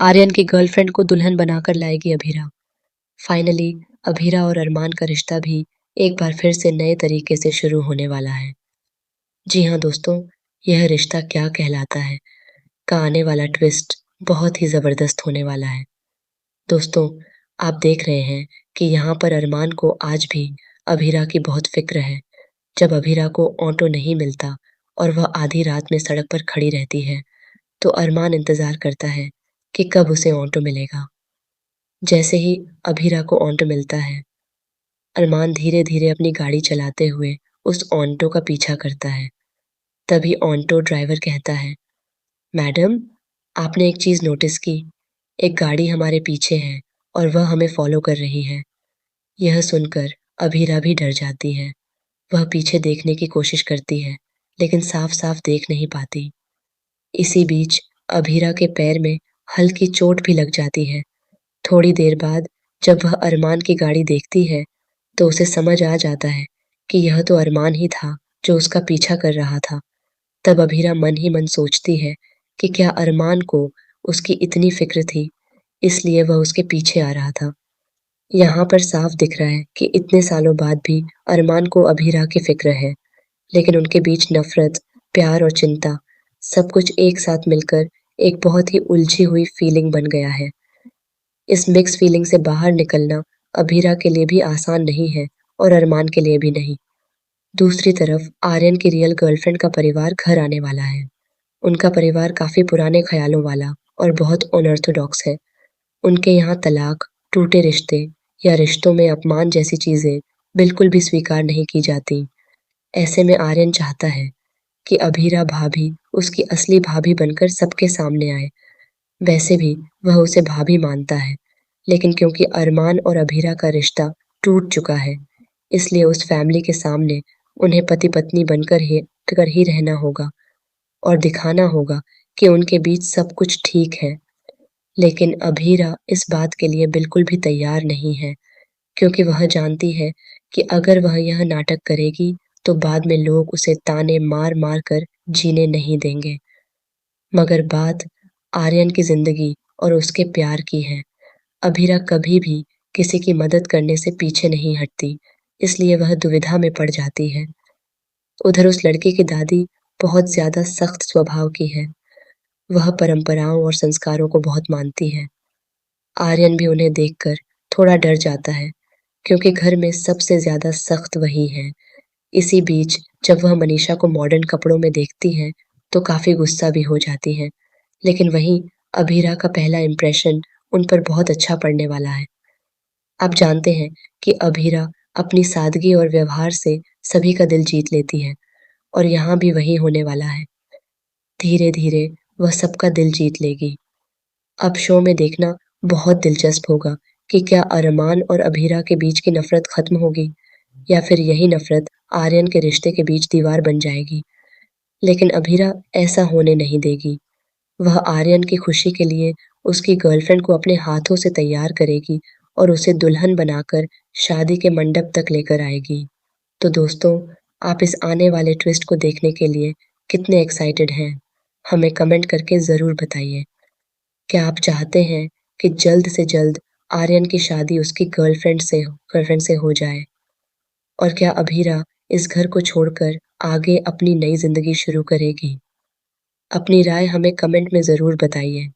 आर्यन की गर्लफ्रेंड को दुल्हन बनाकर लाएगी अभीरा। फाइनली अभीरा और अरमान का रिश्ता भी एक बार फिर से नए तरीके से शुरू होने वाला है। जी हाँ दोस्तों, यह रिश्ता क्या कहलाता है का आने वाला ट्विस्ट बहुत ही ज़बरदस्त होने वाला है। दोस्तों, आप देख रहे हैं कि यहाँ पर अरमान को आज भी अभीरा की बहुत फ़िक्र है। जब अभीरा को ऑटो नहीं मिलता और वह आधी रात में सड़क पर खड़ी रहती है, तो अरमान इंतज़ार करता है कि कब उसे ऑटो मिलेगा। जैसे ही अभीरा को ऑटो मिलता है, अरमान धीरे-धीरे अपनी गाड़ी चलाते हुए उस ऑटो का पीछा करता है। तभी ऑटो ड्राइवर कहता है, "मैडम, आपने एक चीज़ नोटिस की? एक गाड़ी हमारे पीछे है और वह हमें फ़ॉलो कर रही है।" यह सुनकर अभीरा भी डर जाती है। वह पीछे देखने की कोशिश करती है, लेकिन साफ-साफ देख नहीं पाती। इसी बीच अभीरा के पैर में हल्की चोट भी लग जाती है। थोड़ी देर बाद जब वह अरमान की गाड़ी देखती है, तो उसे समझ आ जाता है कि यह तो अरमान ही था जो उसका पीछा कर रहा था। तब अभीरा मन ही मन सोचती है कि क्या अरमान को उसकी इतनी फ़िक्र थी, इसलिए वह उसके पीछे आ रहा था। यहाँ पर साफ दिख रहा है कि इतने सालों बाद भी अरमान को अभीरा की फ़िक्र है, लेकिन उनके बीच नफ़रत, प्यार और चिंता सब कुछ एक साथ मिलकर एक बहुत ही उलझी हुई फ़ीलिंग बन गया है। इस मिक्स फीलिंग से बाहर निकलना अभीरा के लिए भी आसान नहीं है और अरमान के लिए भी नहीं। दूसरी तरफ आर्यन की रियल गर्लफ्रेंड का परिवार घर आने वाला है। उनका परिवार काफ़ी पुराने ख़्यालों वाला और बहुत अनऑर्थोडॉक्स है। उनके यहाँ तलाक, टूटे रिश्ते या रिश्तों में अपमान जैसी चीज़ें बिल्कुल भी स्वीकार नहीं की जाती। ऐसे में आर्यन चाहता है कि अभीरा भाभी उसकी असली भाभी बनकर सबके सामने आए। वैसे भी वह उसे भाभी मानता है, लेकिन क्योंकि अरमान और अभीरा का रिश्ता टूट चुका है, इसलिए उस फैमिली के सामने उन्हें पति-पत्नी बनकर ही रहना होगा और दिखाना होगा कि उनके बीच सब कुछ ठीक है। लेकिन अभीरा इस बात के लिए बिल्कुल भी तैयार नहीं है, क्योंकि वह जानती है कि अगर वह यह नाटक करेगी, तो बाद में लोग उसे ताने मार-मार कर जीने नहीं देंगे। मगर बात आर्यन की ज़िंदगी और उसके प्यार की है। अभीरा कभी भी किसी की मदद करने से पीछे नहीं हटती, इसलिए वह दुविधा में पड़ जाती है। उधर उस लड़के की दादी बहुत ज़्यादा सख्त स्वभाव की है। वह परंपराओं और संस्कारों को बहुत मानती है। आर्यन भी उन्हें देखकर थोड़ा डर जाता है, क्योंकि घर में सबसे ज़्यादा सख्त वही हैं। इसी बीच जब वह मनीषा को मॉडर्न कपड़ों में देखती है, तो काफ़ी गुस्सा भी हो जाती है। लेकिन वहीं अभीरा का पहला इम्प्रेशन उन पर बहुत अच्छा पड़ने वाला है। आप जानते हैं कि अभीरा अपनी सादगी और व्यवहार से सभी का दिल जीत लेती है और यहाँ भी वही होने वाला है। धीरे-धीरे वह सबका दिल जीत लेगी। अब शो में देखना बहुत दिलचस्प होगा कि क्या अरमान और अभीरा के बीच की नफ़रत ख़त्म होगी या फिर यही नफ़रत आर्यन के रिश्ते के बीच दीवार बन जाएगी। लेकिन अभीरा ऐसा होने नहीं देगी। वह आर्यन की खुशी के लिए उसकी गर्लफ्रेंड को अपने हाथों से तैयार करेगी और उसे दुल्हन बनाकर शादी के मंडप तक लेकर आएगी। तो दोस्तों, आप इस आने वाले ट्विस्ट को देखने के लिए कितने एक्साइटेड हैं? हमें कमेंट करके ज़रूर बताइए। क्या आप चाहते हैं कि जल्द से जल्द आर्यन की शादी उसकी गर्लफ्रेंड से हो जाए? और क्या अभीरा इस घर को छोड़कर आगे अपनी नई ज़िंदगी शुरू करेगी? अपनी राय हमें कमेंट में ज़रूर बताइए।